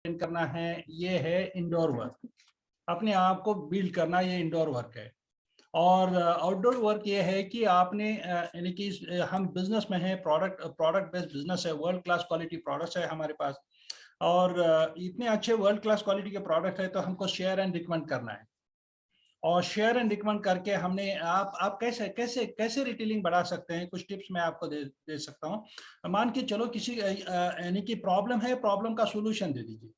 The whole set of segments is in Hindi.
करना है, ये है इंडोर वर्क। अपने आप को बिल्ड करना, ये इंडोर वर्क है। और आउटडोर वर्क ये है कि आपने यानी कि हम बिजनेस में हैं, प्रोडक्ट बेस्ड बिजनेस है, वर्ल्ड क्लास क्वालिटी प्रोडक्ट्स है हमारे पास, और इतने अच्छे वर्ल्ड क्लास क्वालिटी के प्रोडक्ट है, तो हमको शेयर एंड रिकमेंड करना है। और शेयर एंड रिकमेंड करके हमने आप कैसे कैसे कैसे रिटेलिंग बढ़ा सकते हैं, कुछ टिप्स मैं आपको दे सकता हूँ। मान के चलो किसी यानी कि प्रॉब्लम है, प्रॉब्लम का सोल्यूशन दे दीजिए।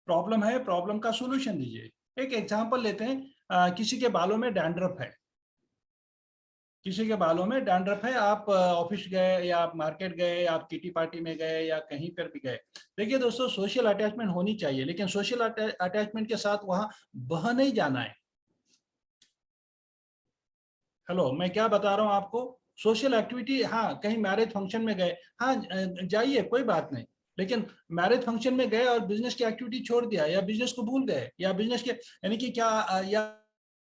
प्रॉब्लम है, प्रॉब्लम का सोल्यूशन दीजिए। एक एग्जांपल लेते हैं, किसी के बालों में डैंड्रफ है, किसी के बालों में डैंड्रफ है, आप ऑफिस गए या आप मार्केट गए या आप किटी पार्टी में गए या कहीं पर भी गए। देखिए दोस्तों, सोशल अटैचमेंट होनी चाहिए, लेकिन सोशल अटैचमेंट के साथ वहां बह नहीं जाना है। हेलो, मैं क्या बता रहा हूँ आपको, सोशल एक्टिविटी, हाँ कहीं मैरिज फंक्शन में गए, हाँ जाइए, कोई बात नहीं, लेकिन मैरिज फंक्शन में गए और बिजनेस की एक्टिविटी छोड़ दिया या बिजनेस को भूल गए, या बिजनेस के यानी कि क्या या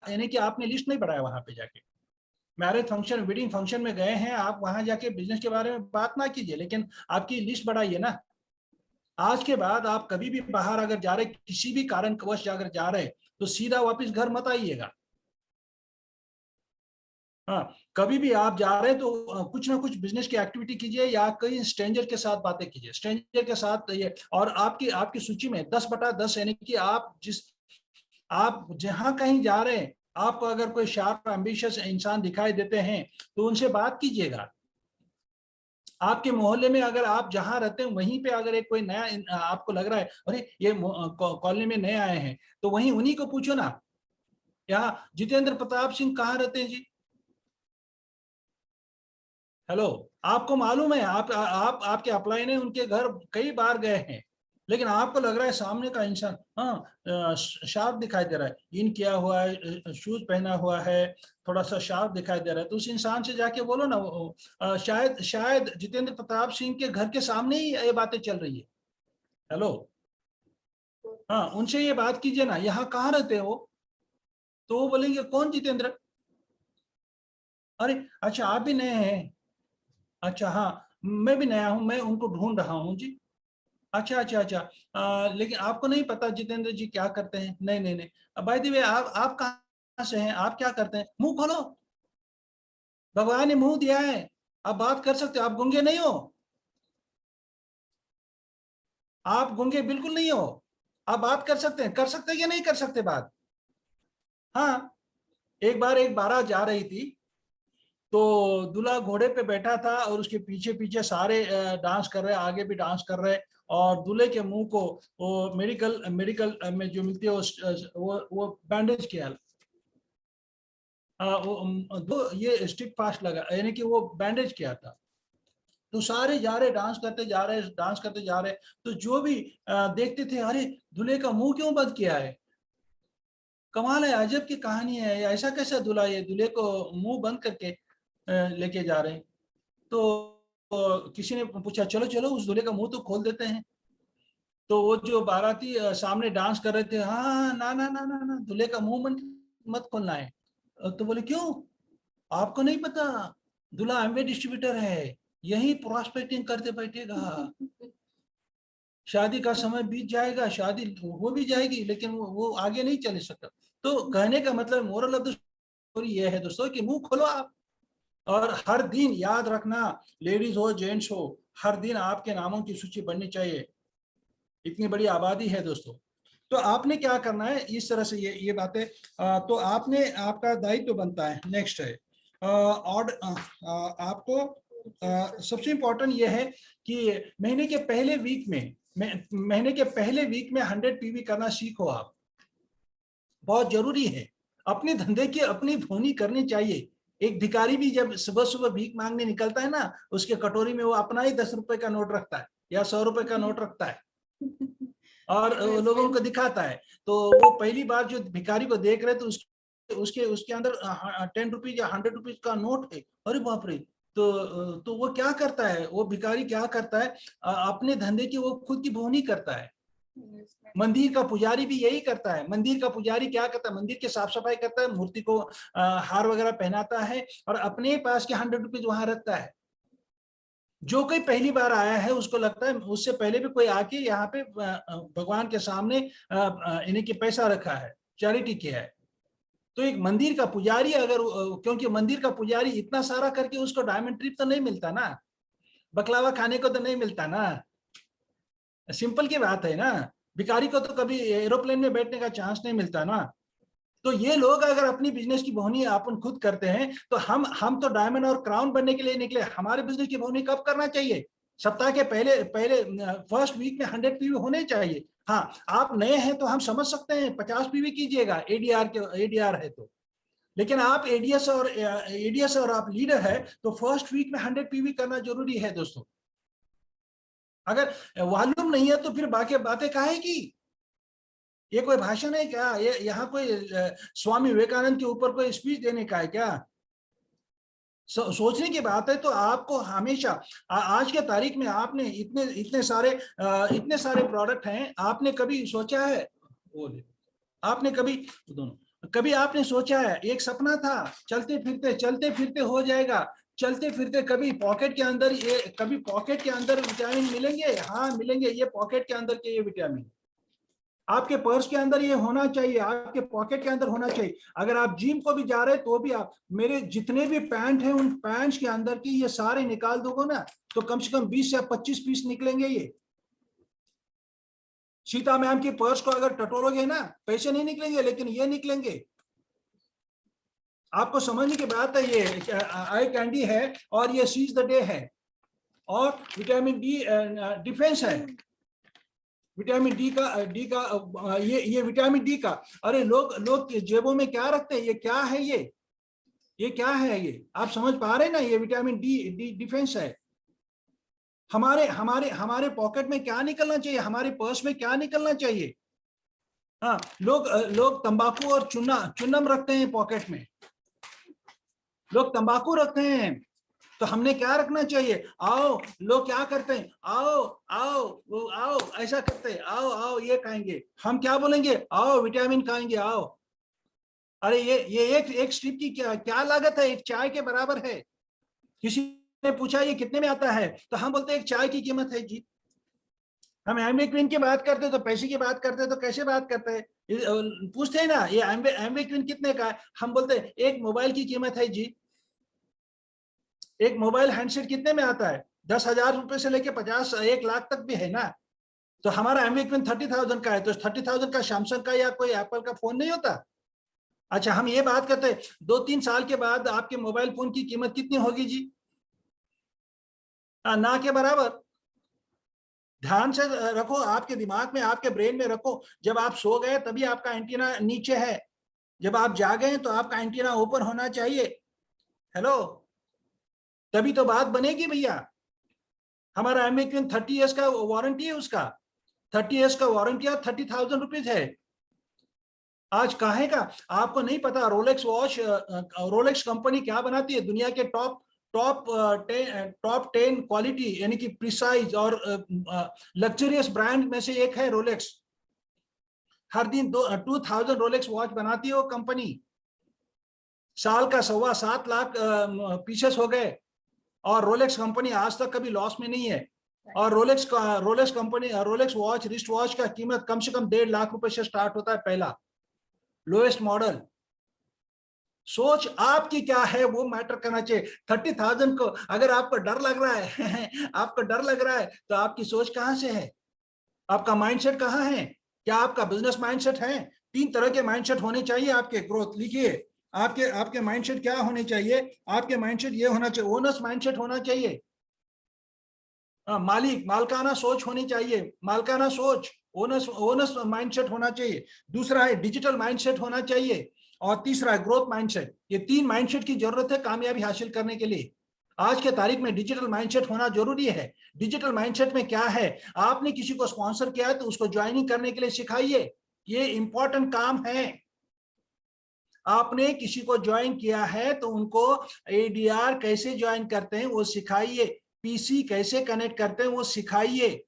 यानी कि आपने लिस्ट नहीं बढ़ाया वहां पे जाके। मैरिज फंक्शन, वेडिंग फंक्शन में गए हैं आप, वहां जाके बिजनेस के बारे में बात ना कीजिए, लेकिन आपकी लिस्ट बढ़ाइए ना। आज के बाद आप कभी भी बाहर अगर जा रहे, किसी भी कारणवश अगर जा रहे, तो सीधा वापस घर मत आइएगा। हाँ, कभी भी आप जा रहे हैं तो कुछ ना कुछ बिजनेस की एक्टिविटी कीजिए, या कई स्ट्रेंजर के साथ बातें कीजिए, स्ट्रेंजर के साथ ये। और आपकी आपकी सूची में 10/10, यानी कि आप जहां कहीं जा रहे हैं, आपको अगर कोई शार्प एम्बिशियस इंसान दिखाई देते हैं, तो उनसे बात कीजिएगा। आपके मोहल्ले में अगर आप जहां रहते हैं वहीं पे अगर एक कोई नया आपको लग रहा है, अरे ये कॉलोनी में नए आए हैं, तो वहीं उन्हीं को पूछो ना, यहाँ जितेंद्र प्रताप सिंह कहाँ रहते हैं जी? हेलो, आपको मालूम है, आपके अपलाइन है, उनके घर कई बार गए हैं, लेकिन आपको लग रहा है सामने का इंसान, हाँ शार्प दिखाई दे रहा है, इन किया हुआ है, शूज पहना हुआ है, थोड़ा सा शार्प दिखाई दे रहा है, तो उस इंसान से जाके बोलो ना, शायद शायद जितेंद्र प्रताप सिंह के घर के सामने ही ये बातें चल रही है। हेलो, हाँ उनसे ये बात कीजिए ना, यहाँ कहाँ रहते हो? तो वो बोलेंगे कौन जितेंद्र? अरे अच्छा, आप भी नए हैं? अच्छा हाँ, मैं भी नया हूँ, मैं उनको ढूंढ रहा हूँ जी। अच्छा अच्छा अच्छा, लेकिन आपको नहीं पता जितेंद्र जी क्या करते हैं? नहीं नहीं नहीं, बाय द वे आप कहाँ से हैं, आप क्या करते हैं? मुंह खोलो, भगवान ने मुंह दिया है, आप बात कर सकते हो, आप गूंगे नहीं हो, आप गूंगे बिल्कुल नहीं हो, आप बात कर सकते हैं या नहीं कर सकते बात? हाँ, एक बार एक बारात जा रही थी, तो दूल्हा घोड़े पे बैठा था और उसके पीछे पीछे सारे डांस कर रहे, आगे भी डांस कर रहे, और दूल्हे के मुंह को वो मेडिकल मेडिकल में जो मिलती है वो बैंडेज किया, वो दो ये स्टिक फास्ट लगा, यानी कि वो बैंडेज किया था। तो सारे जा रहे, डांस करते जा रहे, डांस करते जा रहे, तो जो भी देखते थे, अरे दूल्हे का मुंह क्यों बंद किया है? कमाल है, अजब की कहानी है, ऐसा कैसा दूल्हा, ये दूल्हे को मुंह बंद करके लेके जा रहे हैं। तो किसी ने पूछा, चलो चलो उस दूल्हे का मुंह तो खोल देते हैं। तो वो जो बाराती सामने डांस कर रहे थे, हाँ हाँ, ना ना ना ना ना, दूल्हे का मुंह मत खोलना है। तो बोले क्यों, आपको नहीं पता, दूल्हा एमवे डिस्ट्रीब्यूटर है, यही प्रॉस्पेक्टिंग करते बैठेगा, शादी का समय बीत जाएगा, शादी हो भी जाएगी, लेकिन वो आगे नहीं चले सकता। तो कहने का मतलब, मोरल ऑफ द स्टोरी ये है दोस्तों, कि मुंह खोलो आप। और हर दिन याद रखना, लेडीज हो जेंट्स हो, हर दिन आपके नामों की सूची बढ़नी चाहिए, इतनी बड़ी आबादी है दोस्तों। तो आपने क्या करना है, इस तरह से ये बातें, तो आपने, आपका दायित्व बनता है, नेक्स्ट है और आपको सबसे इंपॉर्टेंट ये है कि महीने के पहले वीक में 100 PV करना सीखो आप, बहुत जरूरी है। अपने धंधे की अपनी धोनी करनी चाहिए। एक भिखारी भी जब सुबह सुबह भीख मांगने निकलता है ना, उसके कटोरी में वो अपना ही 10 रुपए का नोट रखता है या 100 रुपए का नोट रखता है, और लोगों को दिखाता है। तो वो पहली बार जो भिखारी को देख रहे, तो उसके उसके अंदर 10 रुपीज या 100 रुपीज का नोट है, अरे बाप रे। तो वो क्या करता है, वो भिखारी क्या करता है, अपने धंधे की वो खुद की बोहनी करता है। मंदिर का पुजारी भी यही करता है। मंदिर का पुजारी क्या करता है, मंदिर की साफ सफाई करता है, मूर्ति को हार वगैरह पहनाता है, और अपने पास के 100 रुपीज वहां रखता है। जो कोई पहली बार आया है उसको लगता है उससे पहले भी कोई आके यहाँ पे भगवान के सामने इन्हीं के पैसा रखा है, चैरिटी किया है। तो एक मंदिर का पुजारी अगर, क्योंकि मंदिर का पुजारी इतना सारा करके उसको डायमंड ट्रिप तो नहीं मिलता ना, बकलावा खाने को तो नहीं मिलता ना, सिंपल की बात है ना। भिखारी को तो कभी एरोप्लेन में बैठने का चांस नहीं मिलता ना। तो ये लोग अगर अपनी बिजनेस की बोहनी अपन खुद करते हैं, तो हम तो डायमंड और क्राउन बनने के लिए निकले। हमारे बिजनेस की बोहनी कब करना चाहिए? सप्ताह के पहले पहले फर्स्ट वीक में 100 पीवी होने चाहिए। हाँ, आप नए हैं तो हम समझ सकते हैं 50 पीवी कीजिएगा, एडीआर है तो। लेकिन आप एडीएस और आप लीडर है तो फर्स्ट वीक में 100 पीवी करना जरूरी है दोस्तों। अगर वॉल्यूम नहीं है तो फिर बाकी बातें काहे की? ये कोई भाषण है क्या? ये यहाँ कोई स्वामी विवेकानंद के ऊपर कोई स्पीच देने का है क्या? सोचने की बात है। तो आपको हमेशा आज के तारीख में आपने इतने सारे प्रोडक्ट हैं, आपने कभी सोचा है? आपने कभी आपने सोचा है? एक सपना था चलते फिरते हो जाएगा, चलते फिरते कभी पॉकेट के अंदर विटामिन मिलेंगे। हाँ मिलेंगे, ये पॉकेट के अंदर के ये विटामिन आपके पर्स के अंदर ये होना चाहिए, आपके पॉकेट के अंदर होना चाहिए। अगर आप जिम को भी जा रहे हैं तो भी आप, मेरे जितने भी पैंट हैं उन पैंट्स के अंदर की ये सारे निकाल दोगे ना तो कम से कम 20 या 25 पीस निकलेंगे। ये सीता मैम की पर्स को अगर टटोलोगे ना, पैसे नहीं निकलेंगे लेकिन ये निकलेंगे। आपको समझने की बात है। ये आई कैंडी है और ये सीज द डे है और विटामिन डी डिफेंस है। विटामिन डी का ये विटामिन डी का, अरे लोग जेबों में क्या रखते हैं? ये क्या है? ये क्या है? ये आप समझ पा रहे हैं ना? ये विटामिन डी डिफेंस है। हमारे हमारे हमारे पॉकेट में क्या निकलना चाहिए? हमारे पर्स में क्या निकलना चाहिए? हाँ, लोग तंबाकू और चुन्नम रखते हैं पॉकेट में, लोग तंबाकू रखते हैं। तो हमने क्या रखना चाहिए? आओ, लोग क्या करते हैं? आओ आओ वो आओ, ऐसा करते हैं, आओ आओ ये खाएंगे। हम क्या बोलेंगे? आओ विटामिन खाएंगे, आओ। अरे ये एक स्ट्रिप की क्या लागत है? एक चाय के बराबर है। किसी ने पूछा ये कितने में आता है, तो हम बोलते हैं एक चाय की कीमत है जी। हम एमवे क्वीन की बात करते तो पैसे की बात करते तो कैसे बात करते हैं? पूछते हैं ना ये एमवे क्वीन कितने का है, हम बोलते हैं एक मोबाइल की कीमत है जी। एक मोबाइल हैंडसेट कितने में आता है? 10,000 रुपए से लेके 1 लाख तक भी है ना। तो हमारा एमवे क्वीन 30,000 का है, तो 30,000 का सैमसंग का या कोई एप्पल का फोन नहीं होता। अच्छा, हम ये बात करते हैं 2-3 साल के बाद आपके मोबाइल फोन की कीमत कितनी होगी जी? ना के बराबर। ध्यान से रखो, आपके दिमाग में, आपके ब्रेन में रखो। जब आप सो गए तभी आपका एंटीना नीचे है, जब आप जागे तो आपका एंटीना ऊपर होना चाहिए। हेलो, तभी तो बात बनेगी भैया। हमारा एमवे 30 ईयर्स का वारंटी है, उसका 30 ईयर्स का वारंटी और 30,000 रुपीज है। आज काहे का आपको नहीं पता? रोलेक्स वॉच, रोलेक्स कंपनी क्या बनाती है? दुनिया के टॉप टॉप टॉप 10 क्वालिटी यानी कि प्रिसाइज और लग्जरियस ब्रांड में से एक है रोलेक्स। हर दिन 2000 रोलेक्स वॉच बनाती है वो कंपनी। साल का 7.25 लाख पीसेस हो गए और रोलेक्स कंपनी आज तक कभी लॉस में नहीं है। और रोलेक्स वॉच, रिस्ट वॉच का कीमत कम से कम 1.5 लाख रुपए से स्टार्ट होता है, पहला लोएस्ट मॉडल। सोच आपकी क्या है वो मैटर करना चाहिए। 30,000 को अगर आपको डर लग रहा है आपको डर लग रहा है तो आपकी सोच कहां से है? आपका माइंडसेट कहां है? क्या आपका बिजनेस माइंडसेट है? 3 तरह के माइंडसेट होने चाहिए आपके। ग्रोथ लिखिए, आपके माइंडसेट क्या होने चाहिए? आपके माइंडसेट ये होना चाहिए, ओनर्स माइंडसेट होना चाहिए। मालकाना सोच होनी चाहिए, मालकाना सोच, ओनर्स माइंडसेट होना चाहिए। दूसरा है डिजिटल माइंडसेट होना चाहिए और तीसरा है ग्रोथ माइंडसेट। ये 3 माइंडसेट की जरूरत है कामयाबी हासिल करने के लिए। आज के तारीख में डिजिटल माइंडसेट होना जरूरी है। डिजिटल माइंडसेट में क्या है? आपने किसी को स्पॉन्सर किया है तो उसको ज्वाइनिंग करने के लिए सिखाइए, ये इंपॉर्टेंट काम है। आपने किसी को ज्वाइन किया है तो उनको एडीआर कैसे ज्वाइन करते हैं वो सिखाइए, पीसी कैसे कनेक्ट करते हैं वो सिखाइए।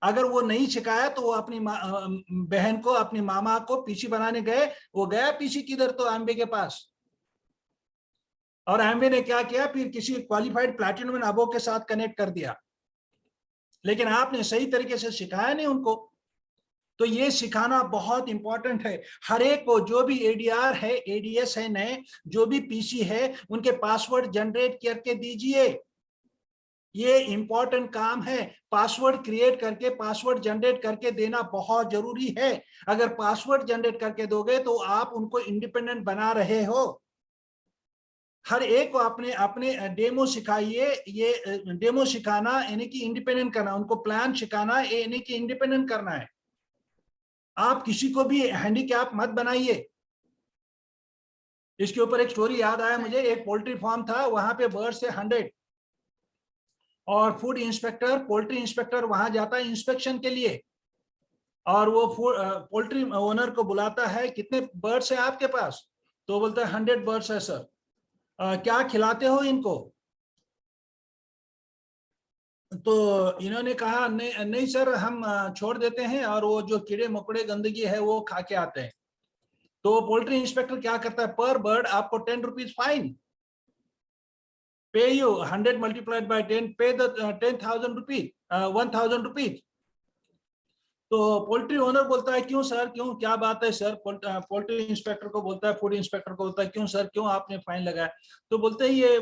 अगर वो नहीं सिखाया तो वो अपनी बहन को, अपनी मामा को पीसी बनाने गए, वो गया पीसी किधर? तो एमबे के पास। और एमवे ने क्या किया, फिर किसी क्वालिफाइड प्लैटिनम एंड अबव के साथ कनेक्ट कर दिया, लेकिन आपने सही तरीके से सिखाया नहीं उनको। तो ये सिखाना बहुत इंपॉर्टेंट है। हर एक को, जो भी एडीआर है, एडीएस है, नए जो भी पीसी है, उनके पासवर्ड जनरेट करके दीजिए। ये इंपॉर्टेंट काम है। पासवर्ड क्रिएट करके, पासवर्ड जनरेट करके देना बहुत जरूरी है। अगर पासवर्ड जनरेट करके दोगे तो आप उनको इंडिपेंडेंट बना रहे हो। हर एक को अपने अपने डेमो सिखाइए। ये डेमो सिखाना यानी कि इंडिपेंडेंट करना, उनको प्लान सिखाना यानी कि इंडिपेंडेंट करना है। आप किसी को भी हैंडीकैप मत बनाइए। इसके ऊपर एक स्टोरी याद आया मुझे। एक पोल्ट्री फार्म था, वहां पे बर्ड से 100, और फूड इंस्पेक्टर, पोल्ट्री इंस्पेक्टर वहां जाता है इंस्पेक्शन के लिए, और वो पोल्ट्री ओनर को बुलाता है, कितने बर्ड्स है आपके पास? तो बोलता है 100 बर्ड्स है सर। क्या खिलाते हो इनको? तो इन्होंने कहा नहीं नहीं सर, हम छोड़ देते हैं, और वो जो कीड़े मकोड़े गंदगी है वो खा के आते हैं। तो पोल्ट्री इंस्पेक्टर क्या करता है, पर बर्ड आपको 10 रुपीज फाइन, पे यू 100 मल्टीप्लाइड बाय 10, पे द 10,000 रुपीज, 1,000 रुपीज। तो पोल्ट्री ओनर बोलता है क्यों सर, क्यों, क्या बात है सर? पोल्ट्री इंस्पेक्टर को बोलता है, फूड इंस्पेक्टर को बोलता है क्यों सर, क्यों आपने फाइन लगाया? तो बोलते हैं ये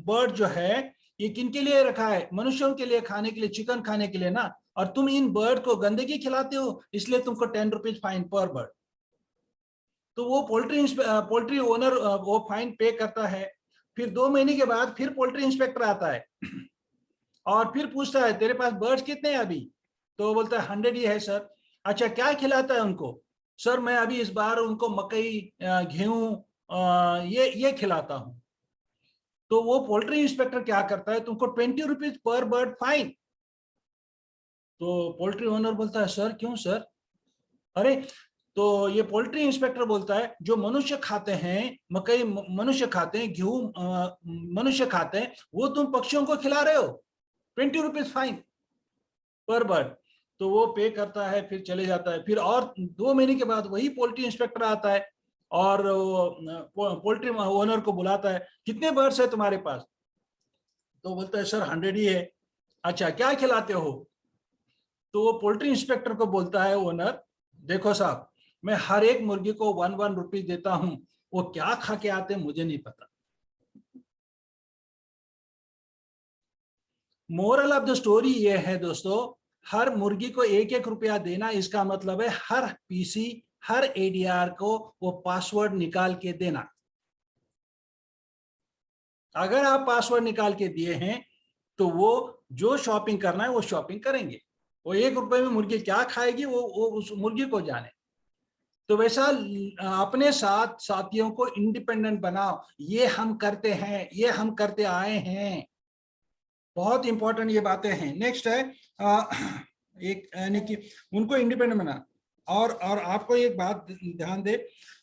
बर्ड जो है ये किन के लिए रखा है? मनुष्यों के लिए, खाने के लिए, चिकन खाने के लिए ना, और तुम इन बर्ड को गंदगी खिलाते हो, इसलिए तुमको 10 रुपीज फाइन पर बर्ड। तो वो पोल्ट्री ओनर वो फाइन पे करता है। फिर 2 महीने के बाद फिर पोल्ट्री इंस्पेक्टर आता है और फिर पूछता है तेरे पास बर्ड्स कितने हैं अभी? तो बोलता है 100 ही है सर। अच्छा, क्या खिलाता है उनको? सर मैं अभी इस बार उनको मकई, गेहूं, ये खिलाता हूं। तो वो पोल्ट्री इंस्पेक्टर क्या करता है, तुमको 20 रुपीज पर बर्ड फाइन। तो पोल्ट्री ओनर बोलता है सर क्यों सर? अरे, तो ये पोल्ट्री इंस्पेक्टर बोलता है जो मनुष्य खाते हैं, मकई मनुष्य खाते हैं, गेहूं मनुष्य खाते हैं, वो तुम पक्षियों को खिला रहे हो, 20 रुपीज फाइन पर बर्ड। तो वो पे करता है, फिर चले जाता है। फिर और 2 महीने के बाद वही पोल्ट्री इंस्पेक्टर आता है और पोल्ट्री ओनर को बुलाता है, कितने बर्ड्स है तुम्हारे पास? तो बोलता है सर 100 ही है। अच्छा, क्या खिलाते हो? तो वो पोल्ट्री इंस्पेक्टर को बोलता है ओनर, देखो साहब, मैं हर एक मुर्गी को 1 रुपीज देता हूं, वो क्या खा के आते हैं मुझे नहीं पता। मोरल ऑफ द स्टोरी ये है दोस्तों, हर मुर्गी को 1-1 रुपया देना, इसका मतलब है हर पीसी, हर एडीआर को वो पासवर्ड निकाल के देना। अगर आप पासवर्ड निकाल के दिए हैं तो वो जो शॉपिंग करना है वो शॉपिंग करेंगे। वो 1 रुपए में मुर्गी क्या खाएगी वो उस मुर्गी को जाने। तो वैसा अपने साथ साथियों को इंडिपेंडेंट बनाओ। ये हम करते हैं, ये हम करते आए हैं। बहुत इंपॉर्टेंट ये बातें हैं। नेक्स्ट है एक, यानी कि उनको इंडिपेंडेंट बना। और आपको एक बात ध्यान दे,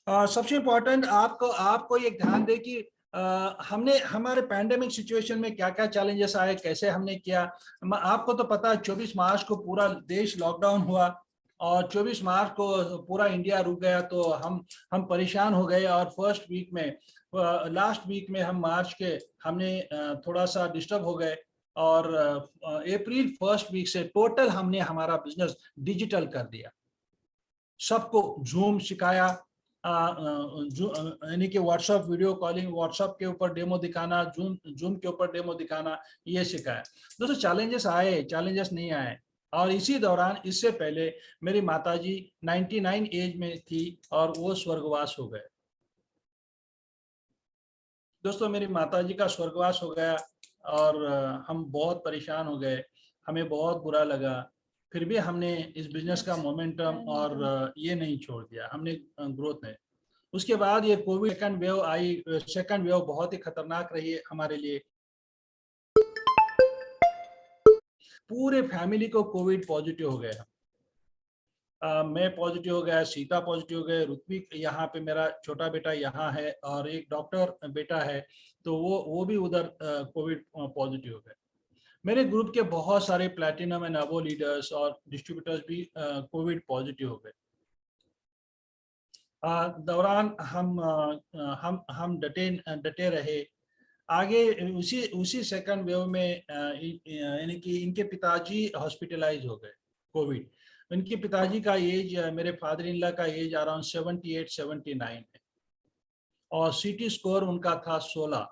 सबसे इंपॉर्टेंट आपको आपको एक ध्यान दे कि हमने हमारे पैंडेमिक सिचुएशन में क्या क्या चैलेंजेस आए, कैसे हमने किया। आपको तो पता है 24 मार्च को पूरा देश लॉकडाउन हुआ, और 24 मार्च को पूरा इंडिया रुक गया, तो हम परेशान हो गए। और फर्स्ट वीक में, लास्ट वीक में हम मार्च के, हमने थोड़ा सा डिस्टर्ब हो गए। और अप्रैल फर्स्ट वीक से टोटल हमने हमारा बिजनेस डिजिटल कर दिया। सबको जूम सिखाया, यानी कि व्हाट्सएप वीडियो कॉलिंग, व्हाट्सएप के ऊपर डेमो दिखाना, जूम जूम के ऊपर डेमो दिखाना, ये सिखाया। दोस्तों चैलेंजेस आए, चैलेंजेस नहीं आए। और इसी दौरान, इससे पहले मेरी माताजी 99 एज में थी और वो स्वर्गवास हो गए। दोस्तों मेरी माताजी का स्वर्गवास हो गया और हम बहुत परेशान हो गए, हमें बहुत बुरा लगा। फिर भी हमने इस बिजनेस का मोमेंटम और ये नहीं छोड़ दिया, हमने ग्रोथ में। उसके बाद ये कोविड सेकंड वेव आई। सेकंड वेव बहुत ही खतरनाक रही हमारे लिए। पूरे फैमिली को कोविड पॉजिटिव हो गया। मैं पॉजिटिव हो गया, सीता पॉजिटिव हो गए, ऋत्विक यहाँ पे मेरा छोटा बेटा यहाँ है, और एक डॉक्टर बेटा है, तो वो भी उधर कोविड पॉजिटिव हो गए। मेरे ग्रुप के बहुत सारे प्लैटिनम एंड अबो लीडर्स और डिस्ट्रीब्यूटर्स भी कोविड पॉजिटिव हो गए। दौरान हम डटे रहे, आगे उसी उसी सेकंड वेव में यानी कि इनके पिताजी हॉस्पिटलाइज हो गए कोविड। इनके पिताजी का एज, मेरे फादर इन लॉ का एज अराउंड 78-79 है और सीटी स्कोर उनका था 16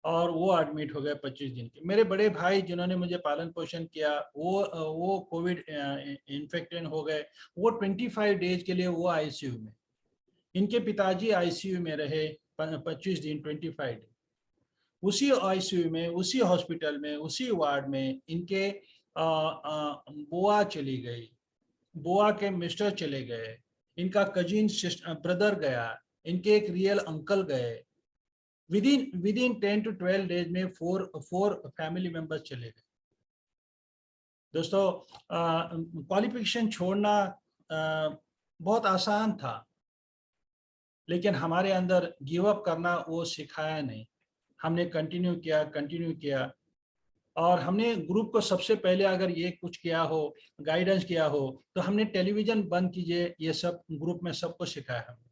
और वो एडमिट हो गए 25 दिन के। मेरे बड़े भाई जिन्होंने मुझे पालन पोषण किया वो कोविड इन्फेक्टेड हो गए, वो 25 डेज के लिए वो आईसीयू में। इनके पिताजी आईसीयू में रहे 25 दिन, 25 दिन। उसी आईसीयू में, उसी हॉस्पिटल में, उसी वार्ड में इनके बुआ चली गई, बुआ के मिस्टर चले गए, इनका कजिन ब्रदर गया, इनके एक रियल अंकल गए। विदिन 10 to 12 डेज में फोर फैमिली मेंबर्स चले गए। दोस्तों, क्वालिफिकेशन छोड़ना बहुत आसान था, लेकिन हमारे अंदर गिव अप करना वो सिखाया नहीं। हमने कंटिन्यू किया और हमने ग्रुप को सबसे पहले अगर ये कुछ किया हो, गाइडेंस किया हो, तो हमने टेलीविजन बंद कीजिए, ये सब ग्रुप में सबको सिखाया हमने।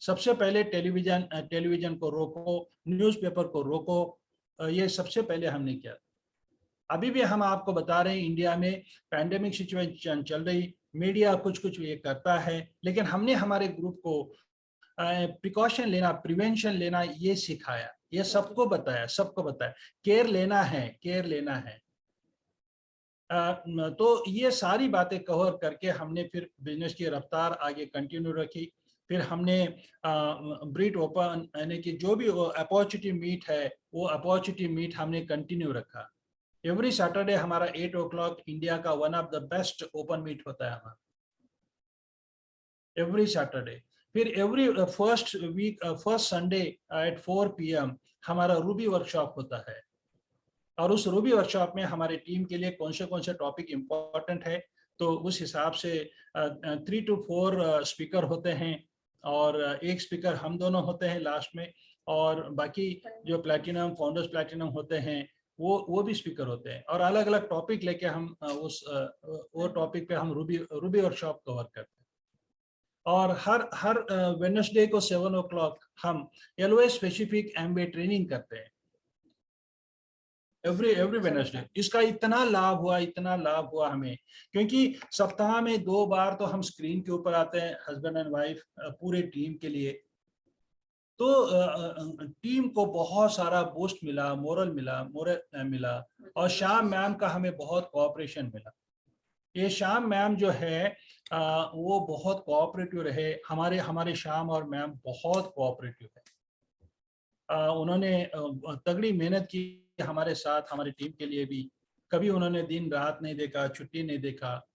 सबसे पहले टेलीविजन को रोको, न्यूज़पेपर को रोको, ये सबसे पहले हमने किया। अभी भी हम आपको बता रहे हैं, इंडिया में पैंडेमिक सिचुएशन चल रही, मीडिया कुछ कुछ ये करता है, लेकिन हमने हमारे ग्रुप को प्रिकॉशन लेना, प्रिवेंशन लेना ये सिखाया, ये सबको बताया, केयर लेना है। तो ये सारी बातें कवर करके हमने फिर बिजनेस की रफ्तार आगे कंटिन्यू रखी। फिर हमने ब्रीड ओपन यानी कि जो भी अपॉर्चुनिटी मीट है, वो अपॉर्चुनिटी मीट हमने कंटिन्यू रखा। एवरी सैटरडे हमारा 8 o'clock इंडिया का one of the best open meet होता है हमारा, एवरी सैटरडे। फिर every first Sunday at 4 PM हमारा रूबी वर्कशॉप होता है, और उस रूबी वर्कशॉप में हमारे टीम के लिए कौन से टॉपिक इम्पोर्टेंट है, तो उस हिसाब से 3 to 4 स्पीकर होते हैं, और एक स्पीकर हम दोनों होते हैं लास्ट में, और बाकी जो प्लैटिनम फाउंडर्स प्लैटिनम होते हैं वो भी स्पीकर होते हैं, और अलग अलग टॉपिक लेके हम वो टॉपिक पे हम रूबी वर्कशॉप कवर करते हैं। और हर वेडनेसडे को 7 o'clock हम एलओएस स्पेसिफिक एमबीए ट्रेनिंग करते हैं, एवरी वेडनेसडे। इसका इतना लाभ हुआ हमें, क्योंकि सप्ताह में 2 बार तो हम स्क्रीन के ऊपर आते हैं, हस्बैंड एंड वाइफ पूरे टीम के लिए। तो टीम को बहुत सारा बूस्ट मिला, मोरल मिला, और श्याम मैम का हमें बहुत कोऑपरेशन मिला। ये श्याम मैम जो है वो बहुत कोऑपरेटिव रहे, हमारे श्याम और मैम बहुत कोऑपरेटिव है। उन्होंने तगड़ी मेहनत की हमारे साथ, हमारी टीम के लिए भी। कभी उन्होंने दिन रात नहीं देखा, छुट्टी नहीं देखा,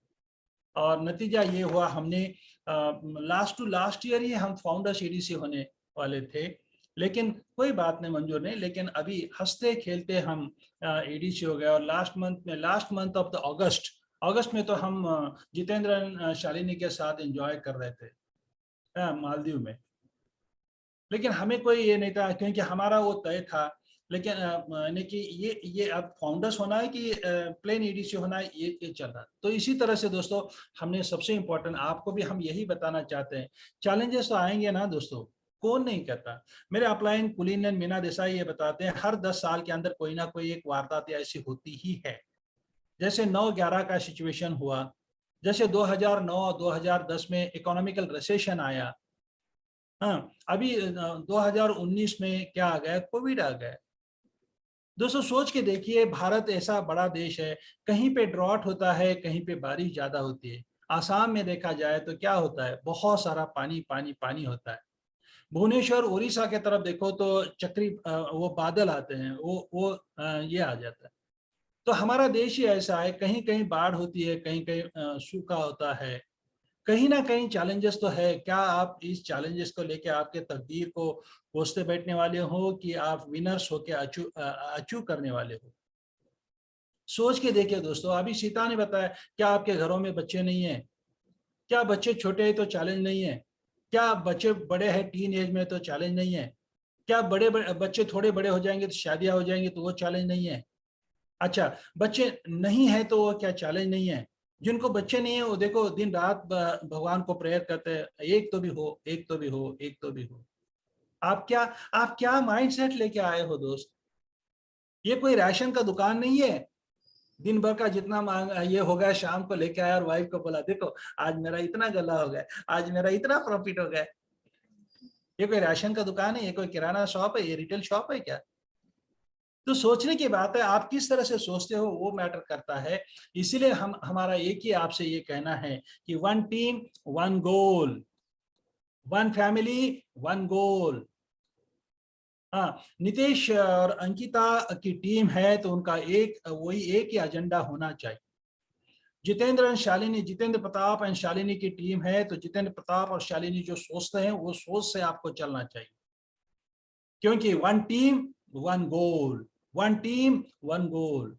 और नतीजा ये हुआ, हमने लास्ट ईयर ही हम फाउंडर्स एडीसी होने वाले थे, लेकिन कोई बात नहीं, मंजूर नहीं, लेकिन अभी हंसते खेलते हम एडीसी हो गए। और लास्ट मंथ ऑफ द अगस्त में तो हम जितेंद्र शालिनी के साथ एंजॉय कर रहे थे मालदीव में। लेकिन हमें कोई ये नहीं था, क्योंकि हमारा वो तय था। लेकिन यानी कि ये अब फाउंडर्स होना है कि प्लेन एडीसी होना है, ये चल रहा है। तो इसी तरह से दोस्तों, हमने सबसे इम्पोर्टेंट आपको भी हम यही बताना चाहते हैं, चैलेंजेस तो आएंगे ना दोस्तों, कौन नहीं कहता। मेरे अपलाइन कुलीन मीना देसाई ये बताते हैं, हर 10 साल के अंदर कोई ना कोई एक वारदात ऐसी होती ही है। जैसे 9/11 का सिचुएशन हुआ, जैसे 2009-2010 में इकोनॉमिकल रिसेशन आया, हाँ, अभी 2019 में क्या आ गया, कोविड आ गया। दोस्तों सोच के देखिए, भारत ऐसा बड़ा देश है, कहीं पे ड्रॉट होता है, कहीं पे बारिश ज्यादा होती है। आसाम में देखा जाए तो क्या होता है, बहुत सारा पानी होता है। भुवनेश्वर उड़ीसा के तरफ देखो तो चक्री वो बादल आते हैं, ये आ जाता है। तो हमारा देश ही ऐसा है, कहीं कहीं बाढ़ होती है, कहीं कहीं सूखा होता है, कहीं ना कहीं चैलेंजेस तो है। क्या आप इस चैलेंजेस को लेके आपके तकदीर को कोसते बैठने वाले हो, कि आप विनर्स होके अचीव करने वाले हो? सोच के देखिए दोस्तों। अभी सीता ने बताया, क्या आपके घरों में बच्चे नहीं हैं? क्या बच्चे छोटे हैं तो चैलेंज नहीं है? क्या बच्चे बड़े हैं टीन एज में तो चैलेंज नहीं है? क्या बच्चे थोड़े बड़े हो जाएंगे तो शादियां हो जाएंगी तो वो चैलेंज नहीं है? अच्छा, बच्चे नहीं है तो वो क्या चैलेंज नहीं है? जिनको बच्चे नहीं है वो देखो दिन रात भगवान को प्रेयर करते हैं, एक तो भी हो, एक तो भी हो, एक तो भी हो। आप क्या माइंडसेट लेके आए हो दोस्त? ये कोई राशन का दुकान नहीं है। दिन भर का जितना मांग ये हो गया, शाम को लेके आया और वाइफ को बोला देखो आज मेरा इतना गला हो गया, आज मेरा इतना प्रॉफिट हो गया। ये कोई राशन का दुकान है? ये कोई किराना शॉप है? ये रिटेल शॉप है क्या? तो सोचने की बात है, आप किस तरह से सोचते हो वो मैटर करता है। इसीलिए हमारा एक ही आपसे ये कहना है कि one team one goal, one family one goal. हाँ, नितेश और अंकिता की टीम है तो उनका वही एक ही एजेंडा होना चाहिए। जितेंद्र एंड शालिनी, जितेंद्र प्रताप एंड शालिनी की टीम है तो जितेंद्र प्रताप और शालिनी जो सोचते हैं वो सोच से आपको चलना चाहिए, क्योंकि one team one goal, one team one goal,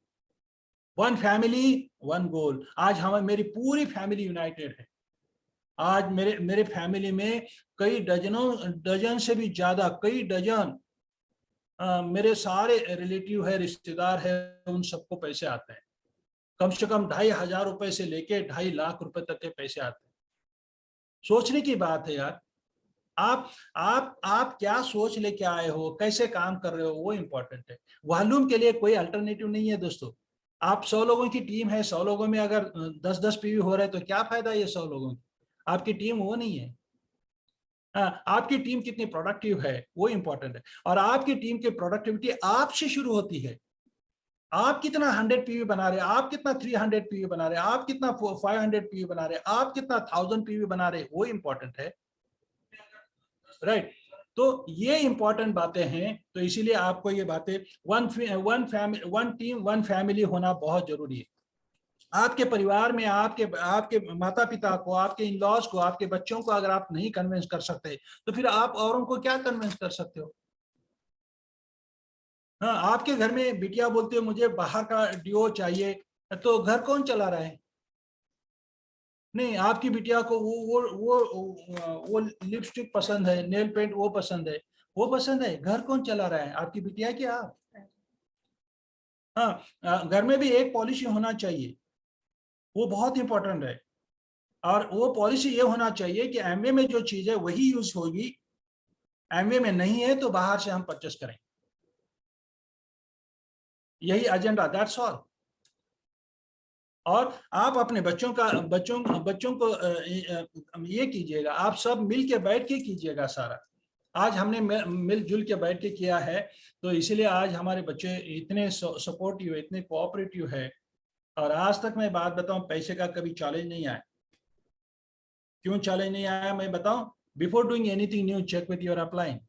one family one goal. आज मेरी पूरी फैमिली यूनाइटेड है। आज मेरे फैमिली में कई डजन से भी ज्यादा, कई डजन मेरे सारे रिलेटिव है, रिश्तेदार है, उन सबको पैसे आते हैं। कम से कम 2,500 रुपए से लेके 2.5 लाख रुपए तक के पैसे आते हैं। सोचने की बात है यार, आप क्या सोच लेके आए हो, कैसे काम कर रहे हो, वो इंपॉर्टेंट है। वॉल्यूम के लिए कोई अल्टरनेटिव नहीं है दोस्तों। आप 100 लोगों की टीम है, 100 लोगों में अगर 10-10 पीवी हो रहे हैं तो क्या फायदा ये 100 लोगों की? आपकी टीम वो नहीं है। आपकी टीम कितनी प्रोडक्टिव है वो इंपॉर्टेंट है, और आपकी टीम की प्रोडक्टिविटी आपसे शुरू होती है। आप कितना 100 पीवी बना रहे हैं, आप कितना 300 पीवी बना रहे हैं, आप कितना 500 पीवी बना रहे हैं, आप कितना 1000 पीवी बना रहे हैं, वो इंपॉर्टेंट है, राइट? तो ये इंपॉर्टेंट बातें हैं। तो इसीलिए आपको ये बातें वन टीम वन फैमिली होना बहुत जरूरी है। आपके परिवार में आपके माता पिता को, आपके इन लॉज को, आपके बच्चों को अगर आप नहीं कन्विंस कर सकते तो फिर आप औरों को क्या कन्विंस कर सकते हो? हाँ, आपके घर में बिटिया बोलती है मुझे बाहर का डिओ चाहिए, तो घर कौन चला रहा है? नहीं, आपकी बिटिया को वो लिपस्टिक पसंद है, नेल पेंट वो पसंद है, वो पसंद है, घर कौन चला रहा है? आपकी बिटिया की आप? हाँ, घर में भी एक पॉलिसी होना चाहिए, वो बहुत इंपॉर्टेंट है। और वो पॉलिसी ये होना चाहिए कि एमवे में जो चीज है वही यूज होगी, एमवे में नहीं है तो बाहर से हम परचेस करें। यही एजेंडा, दैट्स ऑल। और आप अपने बच्चों को ये कीजिएगा, आप सब मिल के बैठ के कीजिएगा सारा। आज हमने मिलजुल के बैठ के किया है, तो इसीलिए आज हमारे बच्चे इतने सपोर्टिव, इतने कोऑपरेटिव है। और आज तक मैं बात बताऊं, पैसे का कभी चैलेंज नहीं आया। क्यों चैलेंज नहीं आया मैं बताऊं? Before doing anything new check with your upline.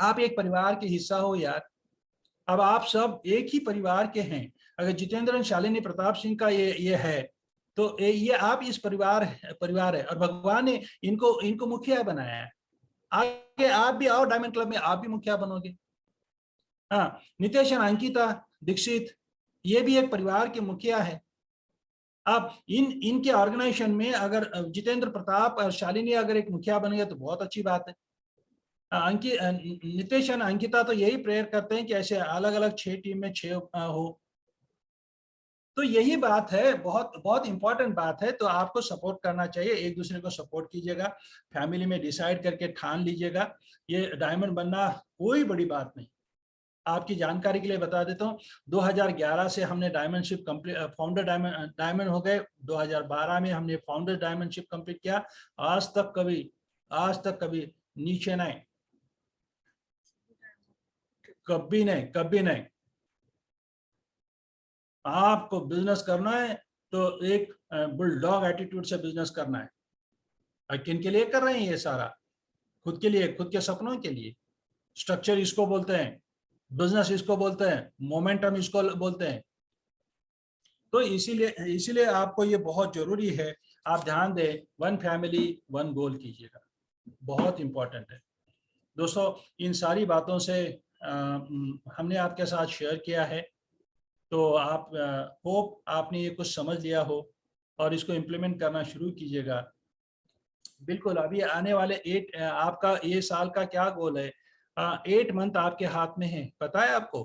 आप एक परिवार के हिस्सा हो यार। अब आप सब एक ही परिवार के हैं। अगर जितेंद्र शालिनी प्रताप सिंह का ये है तो ये आप इस परिवार है, और भगवान ने इनको इनको मुखिया बनाया है। आगे आप भी आओ डायमंड क्लब में, आप भी मुखिया बनोगे। हाँ, नितेश और अंकिता दीक्षित ये भी एक परिवार के मुखिया है। अब इनके ऑर्गेनाइजेशन में अगर जितेंद्र प्रताप और शालिनी अगर एक मुखिया बन गए तो बहुत अच्छी बात है। नितेश और अंकिता तो यही प्रेयर करते हैं कि ऐसे अलग अलग 6 टीम में 6 हो। तो यही बात है, बहुत बहुत इंपॉर्टेंट बात है। तो आपको सपोर्ट करना चाहिए, एक दूसरे को सपोर्ट कीजिएगा, फैमिली में डिसाइड करके ठान लीजिएगा। ये डायमंड बनना कोई बड़ी बात नहीं। आपकी जानकारी के लिए बता देता हूँ, 2011 से हमने डायमंडशिप कंप्लीट, फाउंडर डायमंड हो गए। 2012 में हमने फाउंडर डायमंडशिप कंप्लीट किया। आज तक कभी नीचे नहीं, कभी नहीं, कभी नहीं। आपको बिजनेस करना है तो एक बुलडॉग एटीट्यूड से बिजनेस करना है। और किन के लिए कर रहे हैं ये सारा? खुद के लिए, खुद के सपनों के लिए। स्ट्रक्चर इसको बोलते हैं, बिजनेस इसको बोलते हैं, मोमेंटम इसको बोलते हैं। तो इसीलिए आपको ये बहुत जरूरी है, आप ध्यान दें, वन फैमिली वन गोल कीजिएगा, बहुत इंपॉर्टेंट है दोस्तों। इन सारी बातों से हमने आपके साथ शेयर किया है। तो आप होप आपने ये कुछ समझ लिया हो और इसको इम्प्लीमेंट करना शुरू कीजिएगा। बिल्कुल, अभी आने वाले आपका ये साल का क्या गोल है? 8 मंथ आपके हाथ में है, पता है आपको?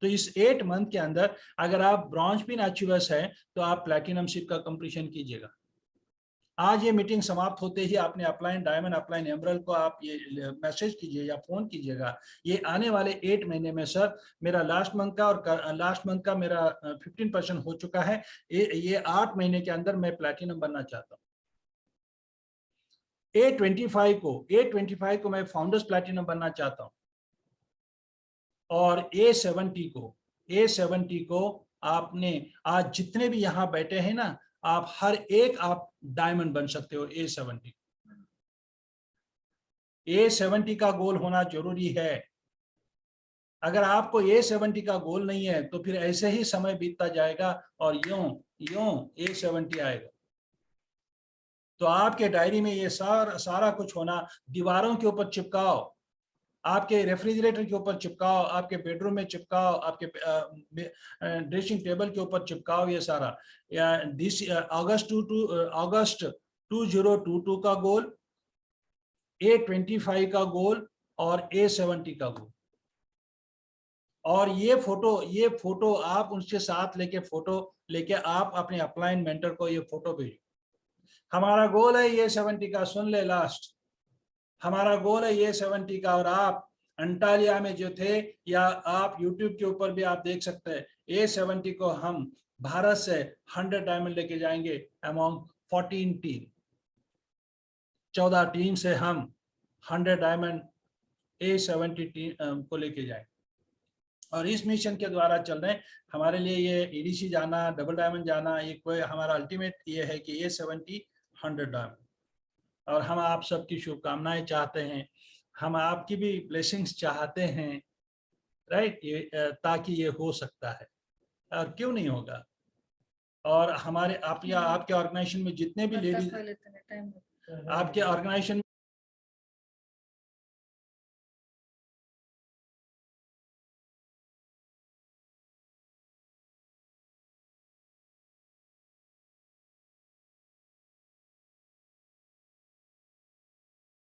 तो इस 8 मंथ के अंदर अगर आप ब्रॉन्ज पिन अचीवर्स हैं तो आप प्लैटिनम शिप का कंप्लीशन कीजिएगा। आज ये मीटिंग समाप्त होते ही आपने अपलाइन डायमंड, अपलाइन एमरल्ड को आप ये मैसेज कीजिए या फोन कीजिएगा, ये आने वाले 8 महीने में सर मेरा लास्ट मंथ का मेरा 15% हो चुका है, ये 8 महीने के अंदर मैं प्लैटिनम बनना चाहता हूँ। A25 को मैं फाउंडर्स प्लैटिनम बनना चाहता हूँ, और A70 को आपने आज जितने भी यहाँ बैठे हैं ना, आप हर एक आप डायमंड बन सकते हो। A70 का गोल होना जरूरी है। अगर आपको A70 का गोल नहीं है तो फिर ऐसे ही समय बीतता जाएगा और यूं A70 आएगा। तो आपके डायरी में ये सारा कुछ होना, दीवारों के ऊपर चिपकाओ, आपके रेफ्रिजरेटर के ऊपर चिपकाओ, आपके बेडरूम में चिपकाओ, आपके ड्रेसिंग टेबल के ऊपर चिपकाओ ये सारा। अगस्त 2022 का गोल, A25 का गोल और A70 का गोल। और ये फोटो आप उनसे साथ लेके आप अपने अपलाइन मेंटर को ये फोटो भेजो। हमारा गोल है A70 का, सुन ले लास्ट, हमारा गोल है A70 का। और आप अंटालिया में जो थे, या आप यूट्यूब के ऊपर भी आप देख सकते हैं, A70 को हम भारत से 100 डायमंड लेके जाएंगे अमॉन्ग 14 टीम। 14 टीम से हम 100 डायमंड A70 टीम को लेके जाएंगे। और इस मिशन के द्वारा चल रहे हैं हमारे लिए ये EDC जाना, डबल डायमंड जाना, ये कोई हमारा अल्टीमेट ये है कि A70 100 डायमंड। और हम आप सबकी शुभकामनाएं चाहते हैं, हम आपकी भी ब्लेसिंग्स चाहते हैं, राइट, ये ताकि ये हो सकता है, और क्यों नहीं होगा। और हमारे आप या आपके ऑर्गेनाइजेशन में जितने भी लेडीज, आपके ऑर्गेनाइजेशन